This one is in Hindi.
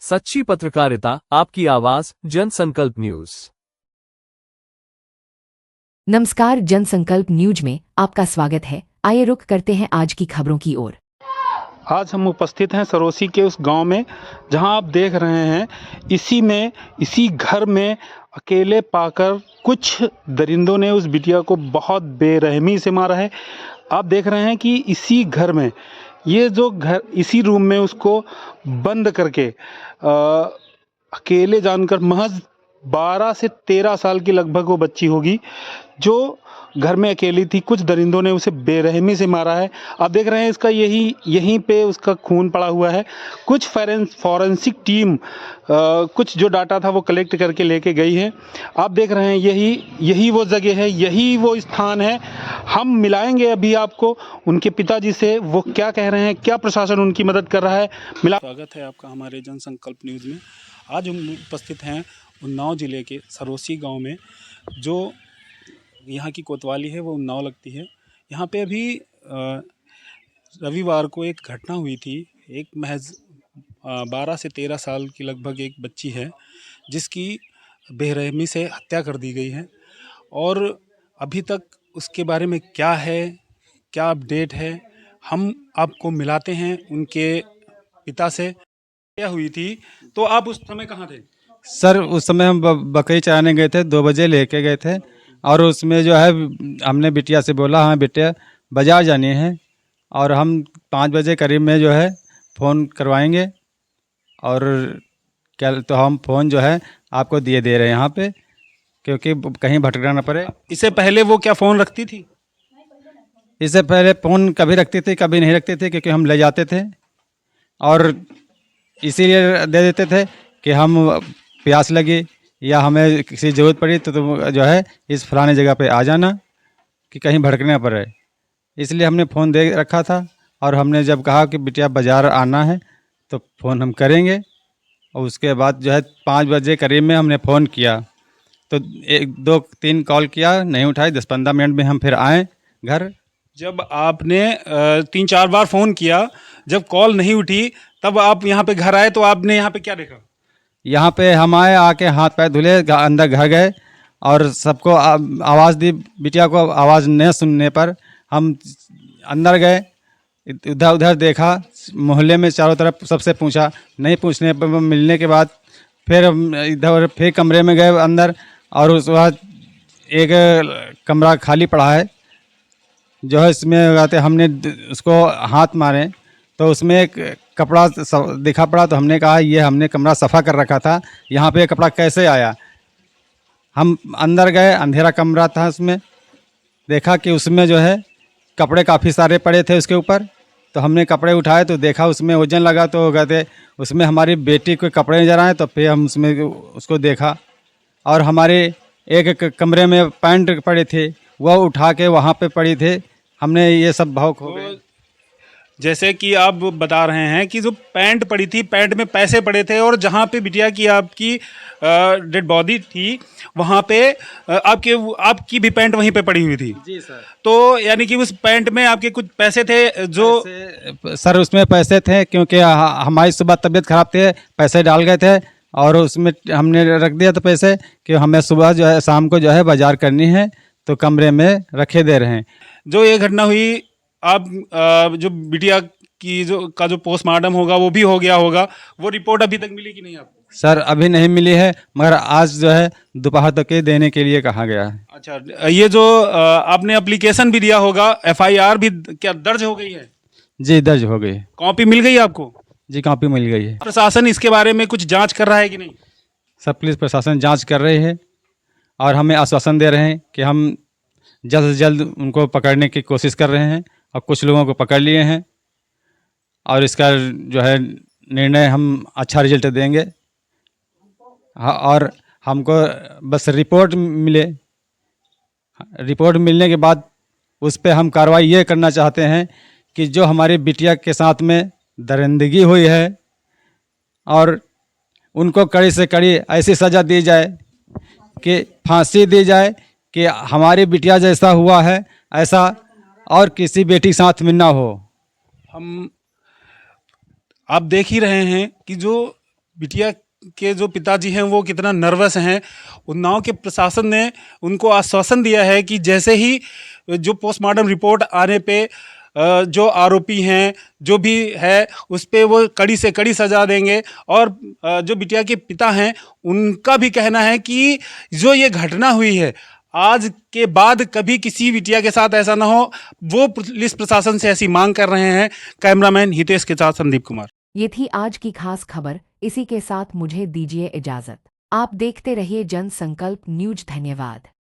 सच्ची पत्रकारिता, आपकी आवाज, जनसंकल्प न्यूज। नमस्कार, जनसंकल्प न्यूज में आपका स्वागत है। आइए रुख करते हैं आज की खबरों की ओर। आज हम उपस्थित हैं सरोसी के उस गांव में जहां आप देख रहे हैं इसी घर में अकेले पाकर कुछ दरिंदों ने उस बिटिया को बहुत बेरहमी से मारा है। आप देख रहे हैं कि इसी घर में ये जो घर इसी रूम में उसको बंद करके अकेले जानकर महज 12 से 13 साल की लगभग वो बच्ची होगी जो घर में अकेली थी। कुछ दरिंदों ने उसे बेरहमी से मारा है। आप देख रहे हैं इसका यहीं पे उसका खून पड़ा हुआ है। कुछ फॉरेंसिक टीम कुछ जो डाटा था वो कलेक्ट करके लेके गई है। आप देख रहे हैं यही वो जगह है, यही वो स्थान है। हम मिलाएंगे अभी आपको उनके पिताजी से, वो क्या कह रहे हैं, क्या प्रशासन उनकी मदद कर रहा है। स्वागत है आपका हमारे जनसंकल्प न्यूज़ में। आज हम उपस्थित हैं उन्नाव ज़िले के सरोसी गाँव में, जो यहाँ की कोतवाली है वो उन्नाव लगती है। यहाँ पे अभी रविवार को एक घटना हुई थी। एक महज 12 से 13 साल की लगभग एक बच्ची है जिसकी बेरहमी से हत्या कर दी गई है। और अभी तक उसके बारे में क्या है, क्या अपडेट है, हम आपको मिलाते हैं उनके पिता से। क्या हुई थी, तो आप उस समय कहाँ थे? सर उस समय हम बकरी चराने गए थे, 2 बजे लेके गए थे। और उसमें जो है हमने बिटिया से बोला, हाँ बिटिया बाज़ार जानी है और हम 5 बजे करीब में जो है फ़ोन करवाएंगे और क्या तो हम फ़ोन जो है आपको दे रहे हैं यहाँ पे, क्योंकि कहीं भटकना ना पड़े। इससे पहले वो क्या फ़ोन रखती थी? इससे पहले फ़ोन कभी रखती थी कभी नहीं रखते थे, क्योंकि हम ले जाते थे और इसीलिए दे देते थे कि हम प्यास लगी या हमें किसी ज़रूरत पड़ी तो तुम जो है इस फलाने जगह पे आ जाना, कि कहीं भटकने ना पड़े। इसलिए हमने फ़ोन दे रखा था और हमने जब कहा कि बिटिया बाज़ार आना है तो फ़ोन हम करेंगे। और उसके बाद जो है 5 बजे करीब में हमने फ़ोन किया तो 1-2-3 कॉल किया, नहीं उठाई। 10-15 मिनट में हम फिर आए घर। जब आपने 3-4 बार फ़ोन किया, जब कॉल नहीं उठी, तब आप यहाँ पे घर आए तो आपने यहाँ पे क्या देखा? यहाँ पे हम आए, आके हाथ पैर धुले, अंदर घर गए और सबको आवाज़ दी। बिटिया को आवाज़ न सुनने पर हम अंदर गए, इधर उधर देखा, मोहल्ले में चारों तरफ सबसे पूछा, नहीं पूछने पर मिलने के बाद फिर इधर फिर कमरे में गए अंदर। और उस बाद एक कमरा खाली पड़ा है जो है, इसमें आते हमने उसको हाथ मारे तो उसमें एक कपड़ा दिखा पड़ा। तो हमने कहा ये हमने कमरा सफ़ा कर रखा था, यहाँ पे कपड़ा कैसे आया। हम अंदर गए, अंधेरा कमरा था, उसमें देखा कि उसमें जो है कपड़े काफ़ी सारे पड़े थे उसके ऊपर। तो हमने कपड़े उठाए तो देखा उसमें वजन लगा तो कहते उसमें हमारी बेटी के कपड़े नजर आए। तो फिर हम उसमें उसको देखा और हमारे एक कमरे में पैंट पड़े थे, वह उठा के वहाँ पे पड़ी थे। हमने ये सब भाव खो गए। जैसे कि आप बता रहे हैं कि जो पैंट पड़ी थी, पैंट में पैसे पड़े थे, और जहाँ पे बिटिया की आपकी डेड बॉडी थी वहाँ पे आपकी भी पैंट वहीं पे पड़ी हुई थी। जी सर। तो यानी कि उस पैंट में आपके कुछ पैसे थे जो सर उसमें पैसे थे, क्योंकि हमारी सुबह तबीयत ख़राब थी, पैसे डाल गए थे और उसमें हमने रख दिया था पैसे कि हमें सुबह जो है शाम को जो है बाज़ार करनी है, तो कमरे में रखे दे रहे हैं। जो ये घटना हुई, आप जो बिटिया की जो पोस्टमार्टम होगा वो भी हो गया होगा, वो रिपोर्ट अभी तक मिली कि नहीं आपको? सर अभी नहीं मिली है, मगर आज जो है दोपहर तक के देने के लिए कहा गया है। अच्छा, ये जो आपने एप्लीकेशन भी दिया होगा, FIR भी क्या दर्ज हो गई है? जी दर्ज हो गई। कॉपी मिल गई आपको? जी कॉपी मिल गई है। प्रशासन इसके बारे में कुछ जांच कर रहा है कि नहीं? सब पुलिस प्रशासन जांच कर रही है और हमें आश्वासन दे रहे हैं कि हम जल्द से जल्द उनको पकड़ने की कोशिश कर रहे हैं और कुछ लोगों को पकड़ लिए हैं और इसका जो है निर्णय हम अच्छा रिजल्ट देंगे। हाँ, और हमको बस रिपोर्ट मिले, रिपोर्ट मिलने के बाद उस पर हम कार्रवाई ये करना चाहते हैं कि जो हमारी बिटिया के साथ में दरिंदगी हुई है और उनको कड़ी से कड़ी ऐसी सज़ा दी जाए कि फांसी दी जाए कि हमारी बिटिया जैसा हुआ है ऐसा और किसी बेटी के साथ में ना हो। हम आप देख ही रहे हैं कि जो बिटिया के जो पिताजी हैं वो कितना नर्वस हैं। उन्नाव के प्रशासन ने उनको आश्वासन दिया है कि जैसे ही जो पोस्टमार्टम रिपोर्ट आने पे जो आरोपी हैं जो भी है उस पे वो कड़ी से कड़ी सजा देंगे। और जो बिटिया के पिता हैं उनका भी कहना है कि जो ये घटना हुई है आज के बाद कभी किसी बिटिया के साथ ऐसा ना हो, वो पुलिस प्रशासन से ऐसी मांग कर रहे हैं। कैमरामैन हितेश के साथ संदीप कुमार। ये थी आज की खास खबर। इसी के साथ मुझे दीजिए इजाजत। आप देखते रहिए जन संकल्प न्यूज। धन्यवाद।